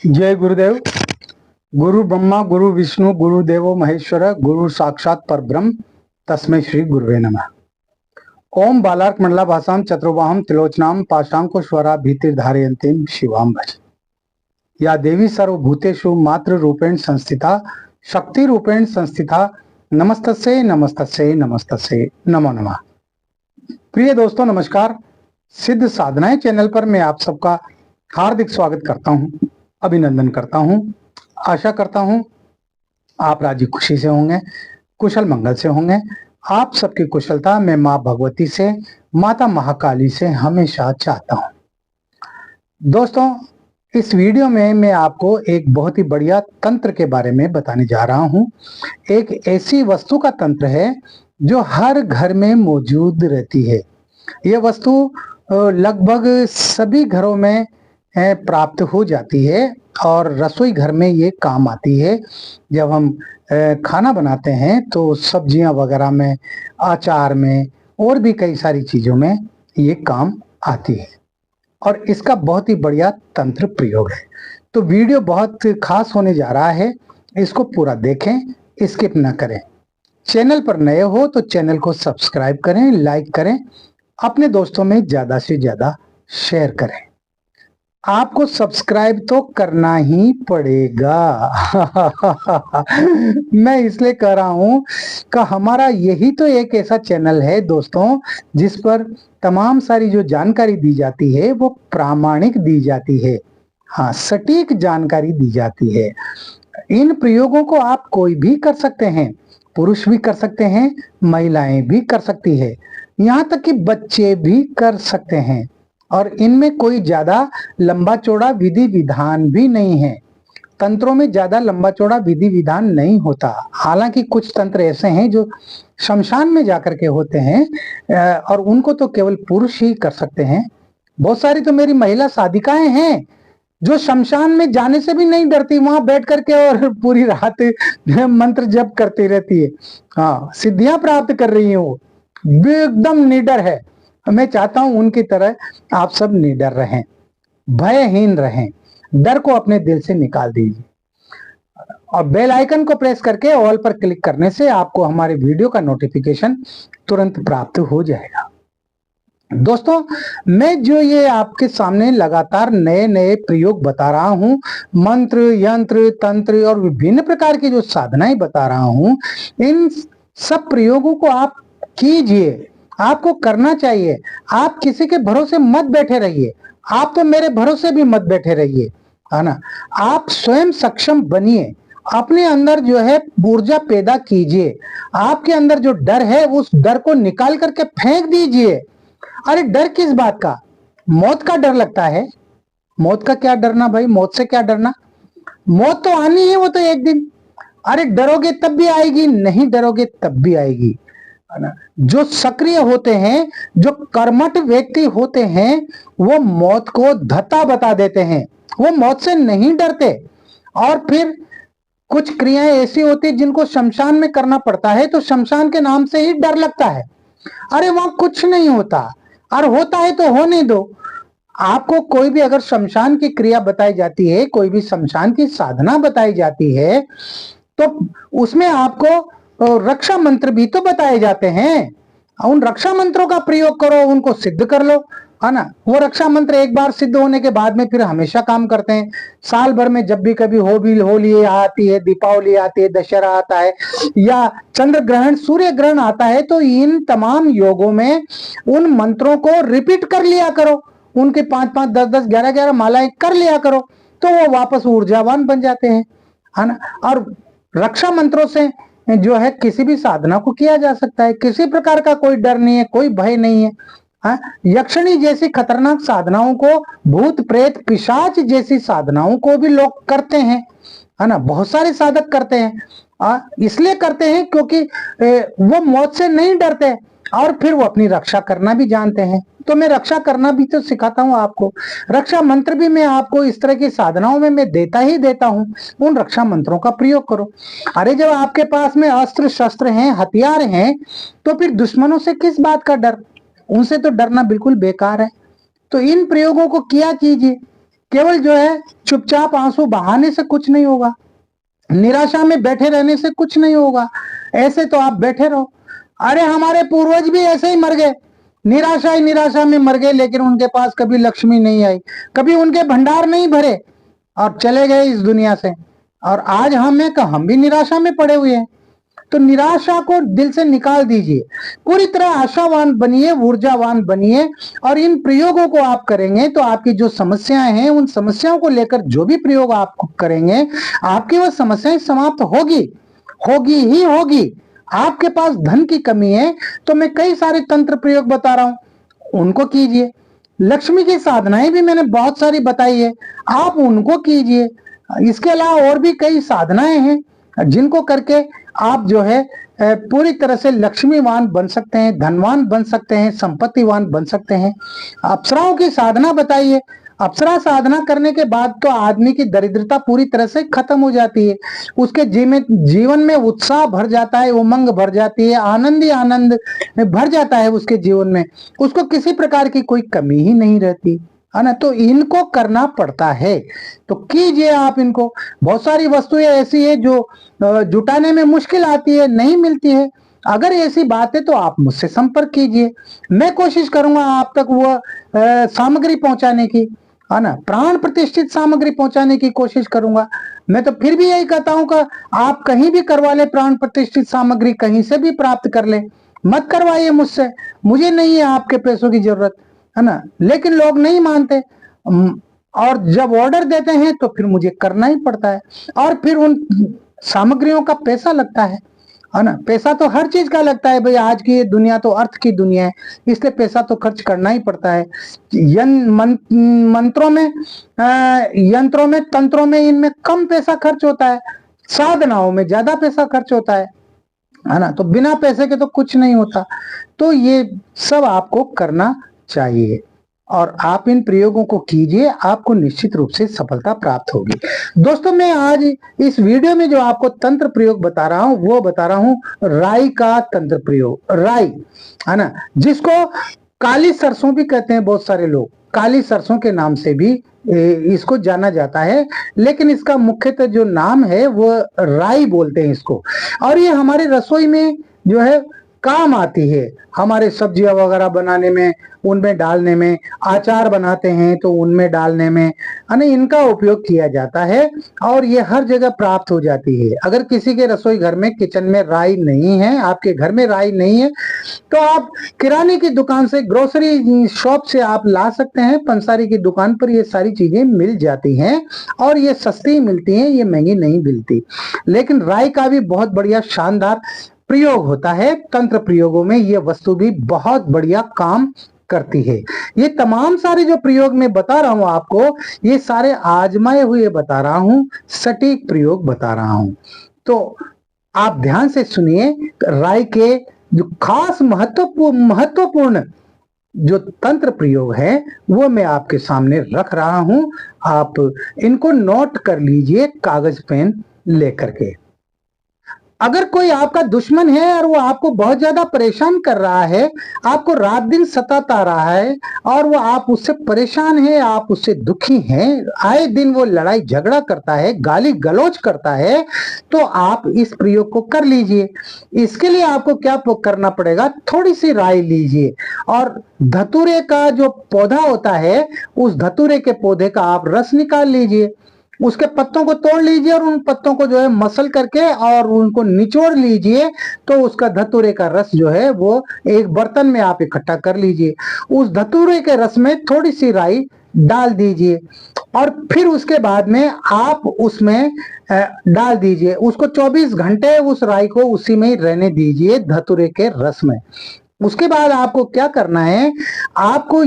जय गुरुदेव। गुरु ब्रह्मा गुरु विष्णु गुरु देवो महेश्वर गुरु साक्षात परब्रह्म तस्मै श्री गुरुवे नमः। ओम बालार्क मंडला भाषाम चतुर्बाहम त्रिलोचनाम पाशांको स्वरा भीतिर्धारयन्तीम शिवाम भज। या देवी सर्वभूतेषु मातृ रूपेण संस्थिता शक्ति रूपेण संस्थिता नमस्तस्यै नमस्तस्यै नमस्तस्यै नमो नमः। प्रिय दोस्तों नमस्कार। सिद्ध साधनाएं चैनल पर मैं आप सबका हार्दिक स्वागत करता हूं, अभिनंदन करता हूं। आशा करता हूं आप राजी खुशी से होंगे, कुशल मंगल से होंगे। आप सबकी कुशलता मैं माँ भगवती से, माता महाकाली से हमेशा चाहता हूं। दोस्तों इस वीडियो में मैं आपको एक बहुत ही बढ़िया तंत्र के बारे में बताने जा रहा हूं। एक ऐसी वस्तु का तंत्र है जो हर घर में मौजूद रहती है। यह वस्तु लगभग सभी घरों में प्राप्त हो जाती है और रसोई घर में ये काम आती है। जब हम खाना बनाते हैं तो सब्जियां वगैरह में, अचार में और भी कई सारी चीज़ों में ये काम आती है और इसका बहुत ही बढ़िया तंत्र प्रयोग है। तो वीडियो बहुत खास होने जा रहा है, इसको पूरा देखें, स्किप ना करें। चैनल पर नए हो तो चैनल को सब्सक्राइब करें, लाइक करें, अपने दोस्तों में ज़्यादा से ज़्यादा शेयर करें। आपको सब्सक्राइब तो करना ही पड़ेगा। मैं इसलिए कह रहा हूं कि हमारा यही तो एक ऐसा चैनल है दोस्तों जिस पर तमाम सारी जो जानकारी दी जाती है वो प्रामाणिक दी जाती है। हाँ, सटीक जानकारी दी जाती है। इन प्रयोगों को आप कोई भी कर सकते हैं, पुरुष भी कर सकते हैं, महिलाएं भी कर सकती है, यहाँ तक कि बच्चे भी कर सकते हैं। और इनमें कोई ज्यादा लंबा चौड़ा विधि विधान भी नहीं है। तंत्रों में ज्यादा लंबा चौड़ा विधि विधान नहीं होता। हालांकि कुछ तंत्र ऐसे हैं जो शमशान में जाकर के होते हैं और उनको तो केवल पुरुष ही कर सकते हैं। बहुत सारी तो मेरी महिला साधिकाएं हैं जो शमशान में जाने से भी नहीं डरती, वहां बैठ करके और पूरी रात मंत्र जप करती रहती है। हाँ, सिद्धियां प्राप्त कर रही है, वो एकदम निडर है। मैं चाहता हूं उनकी तरह आप सब निडर रहें, भयहीन रहें, डर को अपने दिल से निकाल दीजिए और बेल आइकन को प्रेस करके ऑल पर क्लिक करने से आपको हमारे वीडियो का नोटिफिकेशन तुरंत प्राप्त हो जाएगा। दोस्तों मैं जो ये आपके सामने लगातार नए नए प्रयोग बता रहा हूं, मंत्र यंत्र तंत्र और विभिन्न प्रकार की जो साधनाएं बता रहा हूं, इन सब प्रयोगों को आप कीजिए। आपको करना चाहिए। आप किसी के भरोसे मत बैठे रहिए, आप तो मेरे भरोसे भी मत बैठे रहिए, है ना। आप स्वयं सक्षम बनिए, अपने अंदर जो है ऊर्जा पैदा कीजिए। आपके अंदर जो डर है उस डर को निकाल करके फेंक दीजिए। अरे डर किस बात का? मौत का डर लगता है। मौत का क्या डरना भाई, मौत से क्या डरना? मौत तो आनी है, वो तो एक दिन। अरे डरोगे तब भी आएगी, नहीं डरोगे तब भी आएगी, है ना। जो सक्रिय होते हैं, जो कर्मठ व्यक्ति होते हैं, वो मौत को धत्ता बता देते हैं, वो मौत से नहीं डरते। और फिर कुछ क्रियाएं ऐसी होती है जिनको शमशान में करना पड़ता है, तो शमशान के नाम से ही डर लगता है। अरे वहां कुछ नहीं होता, और होता है तो होने दो। आपको कोई भी अगर शमशान की क्रिया बताई जाती है, कोई भी शमशान की साधना बताई जाती है, तो उसमें आपको रक्षा मंत्र भी तो बताए जाते हैं। उन रक्षा मंत्रों का प्रयोग करो, उनको सिद्ध कर लो, है ना। वो रक्षा मंत्र एक बार सिद्ध होने के बाद में फिर हमेशा काम करते हैं। साल भर में जब भी कभी होली आती है, दीपावली आती है, दशहरा आता है या चंद्र ग्रहण, सूर्य ग्रहण आता है, तो इन तमाम योगों में उन मंत्रों को रिपीट कर लिया करो। उनके 5-5, 10-10, 11-11 मालाएं कर लिया करो, तो वो वापस ऊर्जावान बन जाते हैं, है ना। और रक्षा मंत्रों से जो है किसी भी साधना को किया जा सकता है। किसी प्रकार का कोई डर नहीं है, कोई भय नहीं है। यक्षिणी जैसी खतरनाक साधनाओं को, भूत प्रेत पिशाच जैसी साधनाओं को भी लोग करते हैं, है ना। बहुत सारे साधक करते हैं। इसलिए करते हैं क्योंकि वो मौत से नहीं डरते और फिर वो अपनी रक्षा करना भी जानते हैं। तो मैं रक्षा करना भी तो सिखाता हूं आपको। रक्षा मंत्र भी मैं आपको इस तरह की साधनाओं में मैं देता ही देता हूं। उन रक्षा मंत्रों का प्रयोग करो। अरे जब आपके पास में अस्त्र शस्त्र हैं, हथियार हैं, तो फिर दुश्मनों से किस बात का डर? उनसे तो डरना बिल्कुल बेकार है। तो इन प्रयोगों को किया कीजिए, केवल जो है चुपचाप आंसू बहाने से कुछ नहीं होगा, निराशा में बैठे रहने से कुछ नहीं होगा। ऐसे तो आप बैठे रहो। अरे हमारे पूर्वज भी ऐसे ही मर गए, निराशा ही निराशा में मर गए, लेकिन उनके पास कभी लक्ष्मी नहीं आई, कभी उनके भंडार नहीं भरे और चले गए इस दुनिया से। और आज हम भी निराशा में पड़े हुए हैं। तो निराशा को दिल से निकाल दीजिए, पूरी तरह आशावान बनिए, ऊर्जावान बनिए। और इन प्रयोगों को आप करेंगे तो आपकी जो समस्याएं हैं, उन समस्याओं को लेकर जो भी प्रयोग आप करेंगे, आपकी वो समस्याएं समाप्त होगी, होगी ही होगी। आपके पास धन की कमी है तो मैं कई सारे तंत्र प्रयोग बता रहा हूं, उनको कीजिए। लक्ष्मी की साधनाएं भी मैंने बहुत सारी बताई है, आप उनको कीजिए। इसके अलावा और भी कई साधनाएं हैं जिनको करके आप जो है पूरी तरह से लक्ष्मीवान बन सकते हैं, धनवान बन सकते हैं, संपत्तिवान बन सकते हैं। अप्सराओं की साधना बताइए। अप्सरा साधना करने के बाद तो आदमी की दरिद्रता पूरी तरह से खत्म हो जाती है, उसके जीवन में उत्साह भर जाता है, उमंग भर जाती है, आनंद ही आनंद भर जाता है उसके जीवन में, उसको किसी प्रकार की कोई कमी ही नहीं रहती है ना। तो इनको करना पड़ता है, तो कीजिए आप इनको। बहुत सारी वस्तुएं ऐसी है जो जुटाने में मुश्किल आती है, नहीं मिलती है। अगर ऐसी बात है तो आप मुझसे संपर्क कीजिए, मैं कोशिश करूंगा आप तक वो सामग्री पहुंचाने की, है ना, प्राण प्रतिष्ठित सामग्री पहुंचाने की कोशिश करूंगा। मैं तो फिर भी यही कहता हूं कि आप कहीं भी करवा ले, प्राण प्रतिष्ठित सामग्री कहीं से भी प्राप्त कर ले, मत करवाइए मुझसे, मुझे नहीं है आपके पैसों की जरूरत, है ना। लेकिन लोग नहीं मानते, और जब ऑर्डर देते हैं तो फिर मुझे करना ही पड़ता है, और फिर उन सामग्रियों का पैसा लगता है ना। पैसा तो हर चीज का लगता है भाई, आज की ये दुनिया तो अर्थ की दुनिया है, इसलिए पैसा तो खर्च करना ही पड़ता है। मंत्रों में, यंत्रों में, तंत्रों में, इनमें कम पैसा खर्च होता है, साधनाओं में ज्यादा पैसा खर्च होता है ना। तो बिना पैसे के तो कुछ नहीं होता। तो ये सब आपको करना चाहिए और आप इन प्रयोगों को कीजिए, आपको निश्चित रूप से सफलता प्राप्त होगी। दोस्तों, मैं आज इस वीडियो में जो आपको तंत्र प्रयोग बता रहा हूं वो बता रहा हूं राई का तंत्र प्रयोग। राई, है ना, जिसको काली सरसों भी कहते हैं, बहुत सारे लोग काली सरसों के नाम से भी इसको जाना जाता है, लेकिन इसका मुख्यतः जो नाम है वो राई बोलते हैं इसको। और ये हमारे रसोई में जो है काम आती है, हमारे सब्जियां वगैरह बनाने में, उनमें डालने में, अचार बनाते हैं तो उनमें डालने में, यानी इनका उपयोग किया जाता है और ये हर जगह प्राप्त हो जाती है। अगर किसी के रसोई घर में, किचन में राई नहीं है, आपके घर में राई नहीं है, तो आप किराने की दुकान से, ग्रोसरी शॉप से आप ला सकते हैं। पंसारी की दुकान पर ये सारी चीजें मिल जाती हैं और ये सस्ती मिलती हैं, ये महंगी नहीं मिलती। लेकिन राई का भी बहुत बढ़िया शानदार प्रयोग होता है। तंत्र प्रयोगों में ये वस्तु भी बहुत बढ़िया काम करती है। ये तमाम सारे जो प्रयोग मैं बता रहा हूं आपको, ये सारे आजमाए हुए बता रहा हूं, सटीक प्रयोग बता रहा हूं। तो आप ध्यान से सुनिए, राय के जो खास महत्वपूर्ण जो तंत्र प्रयोग है वो मैं आपके सामने रख रहा हूं। आप इनको नोट कर लीजिए कागज पेन लेकर के। अगर कोई आपका दुश्मन है और वो आपको बहुत ज्यादा परेशान कर रहा है, आपको रात दिन सताता रहा है और वो आप उससे परेशान है, आप उससे दुखी हैं, आए दिन वो लड़ाई झगड़ा करता है, गाली गलौज करता है, तो आप इस प्रयोग को कर लीजिए। इसके लिए आपको क्या करना पड़ेगा, थोड़ी सी राई लीजिए और धतूरे का जो पौधा होता है, उस धतूरे के पौधे का आप रस निकाल लीजिए, उसके पत्तों को तोड़ लीजिए और उन पत्तों को जो है मसल करके और उनको निचोड़ लीजिए, तो उसका धतूरे का रस जो है वो एक बर्तन में आप इकट्ठा कर लीजिए। उस धतूरे के रस में थोड़ी सी राई डाल दीजिए और फिर उसके बाद में आप उसमें डाल दीजिए, उसको 24 घंटे उस राई को उसी में ही रहने दीजिए, धतूरे के रस में। उसके बाद आपको क्या करना है, आपको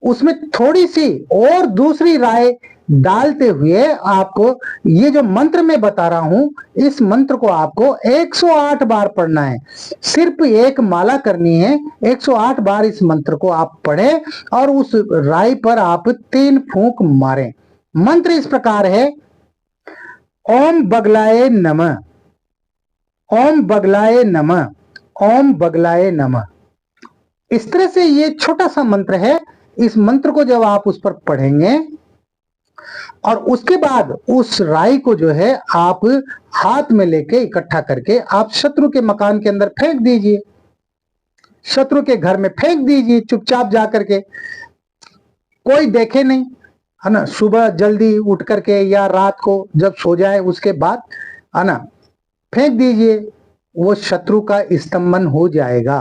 उसमें थोड़ी सी और दूसरी राय डालते हुए आपको ये जो मंत्र मैं बता रहा हूं, इस मंत्र को आपको 108 बार पढ़ना है। सिर्फ एक माला करनी है, 108 बार इस मंत्र को आप पढ़ें और उस राई पर आप 3 फूंक मारें। मंत्र इस प्रकार है, ओम बगलाए नमः, ओम बगलाए नमः, ओम बगलाए नमः। इस तरह से ये छोटा सा मंत्र है। इस मंत्र को जब आप उस पर पढ़ेंगे और उसके बाद उस राई को जो है आप हाथ में लेके इकट्ठा करके आप शत्रु के मकान के अंदर फेंक दीजिए, शत्रु के घर में फेंक दीजिए चुपचाप जा करके, कोई देखे नहीं, है ना। सुबह जल्दी उठ करके या रात को जब सो जाए उसके बाद, है ना, फेंक दीजिए। वो शत्रु का स्तंभन हो जाएगा,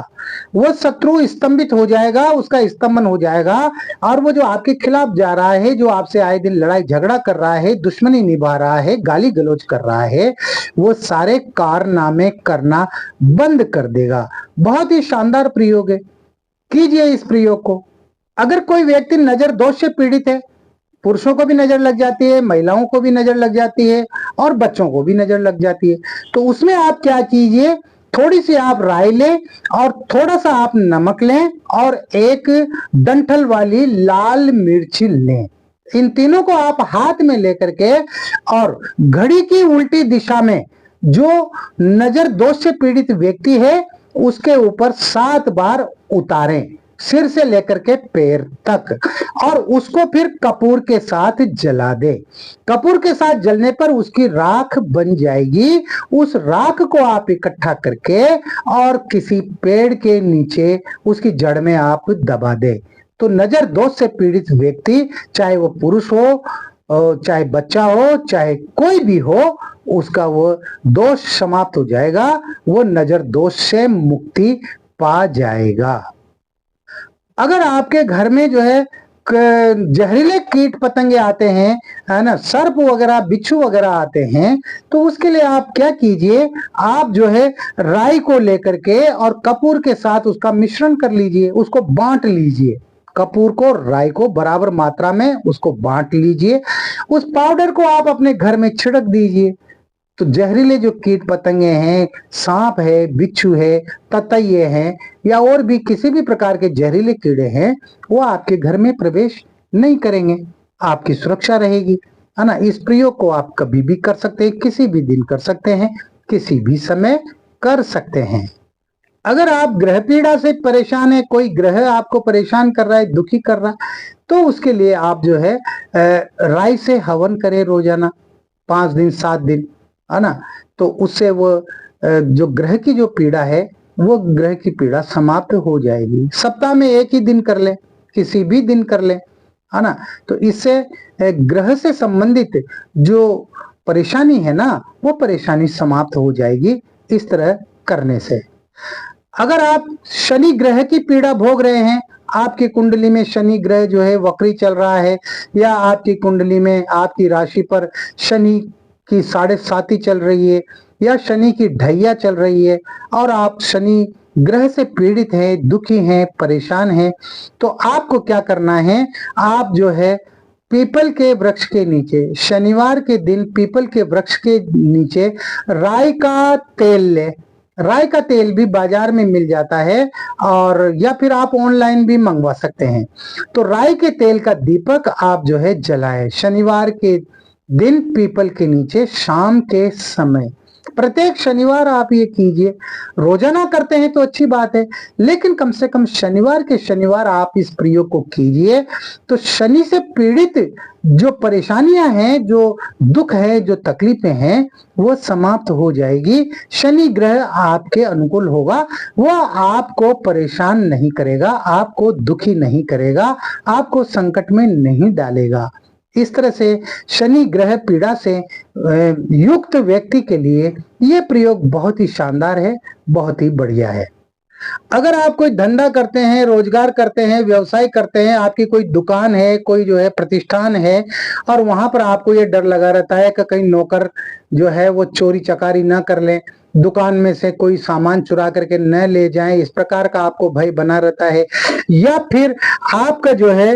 वो शत्रु स्तंभित हो जाएगा, उसका स्तंभन हो जाएगा। और वो जो आपके खिलाफ जा रहा है, जो आपसे आए दिन लड़ाई झगड़ा कर रहा है, दुश्मनी निभा रहा है, गाली गलौज कर रहा है, वो सारे कारनामे करना बंद कर देगा। बहुत ही शानदार प्रयोग है, कीजिए इस प्रयोग को। अगर कोई व्यक्ति नजर दोष से पीड़ित है, पुरुषों को भी नजर लग जाती है, महिलाओं को भी नजर लग जाती है और बच्चों को भी नजर लग जाती है, तो उसमें आप क्या कीजिए, थोड़ी सी आप राई लें और थोड़ा सा आप नमक लें और एक डंठल वाली लाल मिर्ची लें। इन तीनों को आप हाथ में लेकर के और घड़ी की उल्टी दिशा में जो नजर दोष से पीड़ित व्यक्ति है उसके ऊपर 7 बार उतारें, सिर से लेकर के पैर तक, और उसको फिर कपूर के साथ जला दे। कपूर के साथ जलने पर उसकी राख बन जाएगी। उस राख को आप इकट्ठा करके और किसी पेड़ के नीचे उसकी जड़ में आप दबा दे, तो नजर दोष से पीड़ित व्यक्ति, चाहे वो पुरुष हो, चाहे बच्चा हो, चाहे कोई भी हो, उसका वो दोष समाप्त हो जाएगा, वो नजर दोष से मुक्ति पा जाएगा। अगर आपके घर में जो है जहरीले कीट पतंगे आते हैं, है ना, सर्प वगैरह बिच्छू वगैरह आते हैं, तो उसके लिए आप क्या कीजिए, आप जो है राई को लेकर के और कपूर के साथ उसका मिश्रण कर लीजिए, उसको बांट लीजिए। कपूर को राई को बराबर मात्रा में उसको बांट लीजिए, उस पाउडर को आप अपने घर में छिड़क दीजिए। तो जहरीले जो कीट पतंगे हैं, सांप है, बिच्छू है, ततैये हैं या और भी किसी भी प्रकार के जहरीले कीड़े हैं, वो आपके घर में प्रवेश नहीं करेंगे, आपकी सुरक्षा रहेगी, है ना। इस प्रयोग को आप कभी भी कर सकते हैं, किसी भी दिन कर सकते हैं, किसी भी समय कर सकते हैं। अगर आप ग्रह पीड़ा से परेशान है, कोई ग्रह आपको परेशान कर रहा है, दुखी कर रहा है, तो उसके लिए आप जो है राई से हवन करें रोजाना 5 दिन 7 दिन, है ना। तो उससे वो जो ग्रह की जो पीड़ा है वो ग्रह की पीड़ा समाप्त हो जाएगी। सप्ताह में 1 ही दिन कर ले, किसी भी दिन कर ले, है ना। तो इससे ग्रह से संबंधित जो परेशानी है ना, वो परेशानी समाप्त हो जाएगी इस तरह करने से। अगर आप शनि ग्रह की पीड़ा भोग रहे हैं, आपकी कुंडली में शनि ग्रह जो है वक्री चल रहा है, या आपकी कुंडली में आपकी राशि पर शनि की 7.5 चल रही है, या शनि की ढैया चल रही है, और आप शनि ग्रह से पीड़ित हैं, दुखी हैं, परेशान हैं, तो आपको क्या करना है, आप जो है पीपल के वृक्ष के नीचे शनिवार के दिन पीपल के वृक्ष के नीचे राई का तेल ले। राई का तेल भी बाजार में मिल जाता है, और या फिर आप ऑनलाइन भी मंगवा सकते हैं। तो राई के तेल का दीपक आप जो है जलाएं शनिवार के दिन पीपल के नीचे शाम के समय। प्रत्येक शनिवार आप ये कीजिए। रोजाना करते हैं तो अच्छी बात है, लेकिन कम से कम शनिवार के शनिवार आप इस प्रयोग को कीजिए, तो शनि से पीड़ित जो परेशानियां हैं, जो दुख है, जो तकलीफें हैं, वो समाप्त हो जाएगी। शनि ग्रह आपके अनुकूल होगा, वो आपको परेशान नहीं करेगा, आपको दुखी नहीं करेगा, आपको संकट में नहीं डालेगा। इस तरह से शनि ग्रह पीड़ा से युक्त व्यक्ति के लिए यह प्रयोग बहुत ही शानदार है, बहुत ही बढ़िया है। अगर आप कोई धंधा करते हैं, रोजगार करते हैं, व्यवसाय करते हैं, आपकी कोई दुकान है, कोई जो है प्रतिष्ठान है, और वहां पर आपको ये डर लगा रहता है कि कहीं नौकर जो है वो चोरी चकारी ना कर लें, दुकान में से कोई सामान चुरा करके न ले जाएं, इस प्रकार का आपको भय बना रहता है, या फिर आपका जो है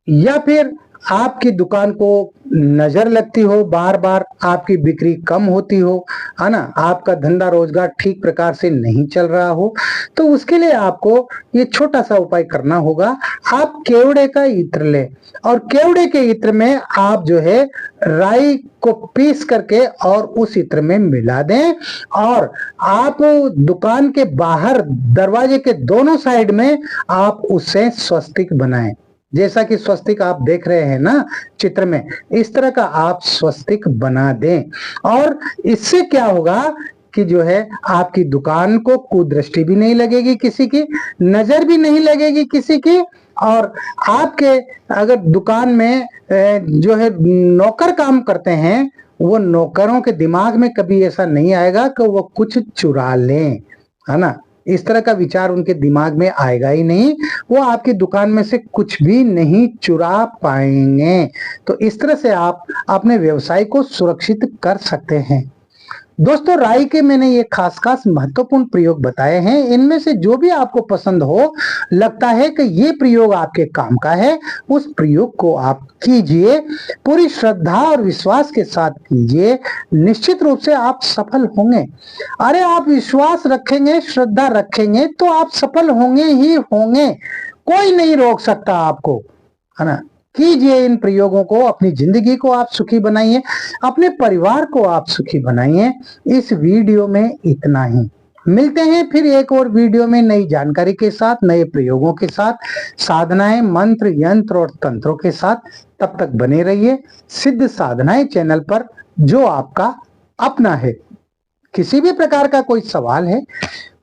या फिर आपकी दुकान को नजर लगती हो, बार बार आपकी बिक्री कम होती हो, है ना, आपका धंधा रोजगार ठीक प्रकार से नहीं चल रहा हो, तो उसके लिए आपको ये छोटा सा उपाय करना होगा। आप केवड़े का इत्र लें, और केवड़े के इत्र में आप जो है राई को पीस करके और उस इत्र में मिला दें, और आप दुकान के बाहर दरवाजे के दोनों साइड में आप उससे स्वस्तिक बनाएं। जैसा कि स्वस्तिक आप देख रहे हैं ना चित्र में, इस तरह का आप स्वस्तिक बना दें। और इससे क्या होगा कि जो है आपकी दुकान को कुदृष्टि भी नहीं लगेगी, किसी की नजर भी नहीं लगेगी किसी की। और आपके अगर दुकान में जो है नौकर काम करते हैं, वो नौकरों के दिमाग में कभी ऐसा नहीं आएगा कि वो कुछ चुरा लें, है ना। इस तरह का विचार उनके दिमाग में आएगा ही नहीं, वो आपकी दुकान में से कुछ भी नहीं चुरा पाएंगे। तो इस तरह से आप अपने व्यवसाय को सुरक्षित कर सकते हैं। दोस्तों, राई के मैंने ये खास खास महत्वपूर्ण प्रयोग बताए हैं। इनमें से जो भी आपको पसंद हो, लगता है कि ये प्रयोग आपके काम का है, उस प्रयोग को आप कीजिए। पूरी श्रद्धा और विश्वास के साथ कीजिए, निश्चित रूप से आप सफल होंगे। अरे आप विश्वास रखेंगे, श्रद्धा रखेंगे तो आप सफल होंगे ही होंगे। कोई नहीं रोक सकता आपको, है ना। कीजिए इन प्रयोगों को, अपनी जिंदगी को आप सुखी बनाइए, अपने परिवार को आप सुखी बनाइए। इस वीडियो में इतना ही। मिलते हैं फिर एक और वीडियो में नई जानकारी के साथ, नए प्रयोगों के साथ, साधनाएं, मंत्र, यंत्र और तंत्रों के साथ। तब तक बने रहिए सिद्ध साधनाएं चैनल पर, जो आपका अपना है। किसी भी प्रकार का कोई सवाल है,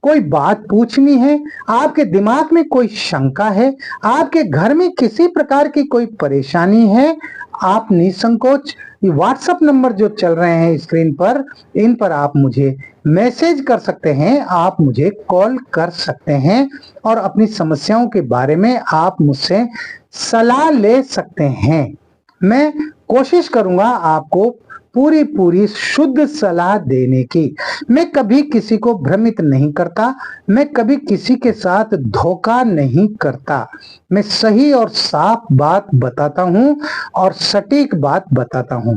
कोई बात पूछनी है, आपके दिमाग में कोई शंका है, आपके घर में किसी प्रकार की कोई परेशानी है, आप निसंकोच व्हाट्सएप नंबर जो चल रहे हैं स्क्रीन पर, इन पर आप मुझे मैसेज कर सकते हैं, आप मुझे कॉल कर सकते हैं और अपनी समस्याओं के बारे में आप मुझसे सलाह ले सकते हैं। मैं कोशिश करूंगा आपको पूरी शुद्ध सलाह देने की। मैं कभी किसी को भ्रमित नहीं करता, मैं कभी किसी के साथ धोखा नहीं करता। मैं सही और साफ बात बताता हूं और सटीक बात बताता हूं।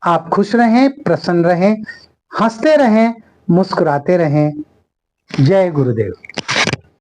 आप खुश रहें, प्रसन्न रहें, हंसते रहें, मुस्कुराते रहें। जय गुरुदेव।